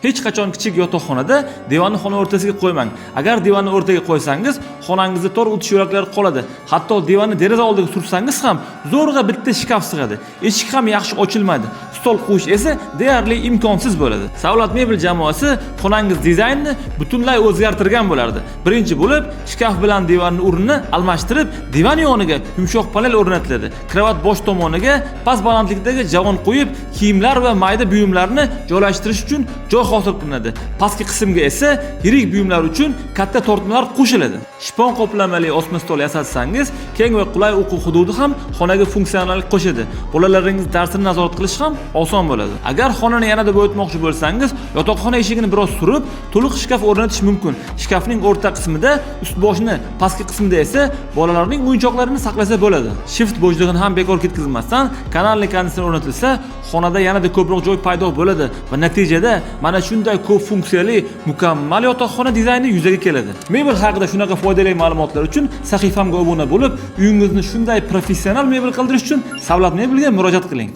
Hech qachon kichik yotoqxonada divonni xona o'rtasiga qo'ymang. Agar divonni o'rtaga qo'ysangiz, xonangizda tor o'tish yo'laklari qoladi. Hatto divonni deraza oldiga sursangiz ham zo'rg'a bitta shkaf sig'adi. Eshik ham yaxshi ochilmaydi. Stol qo'yish esa deyarli imkonsiz bo'ladi. Savlat mebel jamoasi xonangiz dizaynini butunlay o'zgartirgan bo'lardi. Birinchi bo'lib, shkaf bilan divanning o'rnini almashtirib, divan yoniga yumshoq panel o'rnatiladi. Kravat bosh tomoniga past balandlikdagi javon qo'yib, kiyimlar va mayda buyumlarni joylashtirish uchun joy hosil qilinadi. Pastki qismga esa yirik buyumlar uchun katta tortmalar qo'shiladi. Shipon qoplamali osma stol yasatsangiz, keng va qulay o'quv hududi ham xonaga funksionallik qo'shadi. Bolalaringiz darsini nazorat qilish ham oson bo'ladi. Agar xonani yanada boyitmoqchi bo'lsangiz, yotoqxona eshigini biroz surib, to'liq shkaf o'rnatish mumkin. Shkafning o'rta qismida, ust boshni, pastki qismida esa bolalarning o'yinchoqlarini saqlasa bo'ladi. Shift bo'shlig'ini ham bekor ketkazmasdan kanalli konditsioner o'rnatilsa, xonada yanada ko'proq joy paydo bo'ladi va natijada mana shunday ko'p funksiyali, mukammal yotoqxona dizayni yuzaga keladi. Mebel haqida shunaqa foydali ma'lumotlar uchun sahifamga obuna bo'lib, uyingizni shunday professional mebel qildirish uchun Savlat Mebelga murojaat qiling.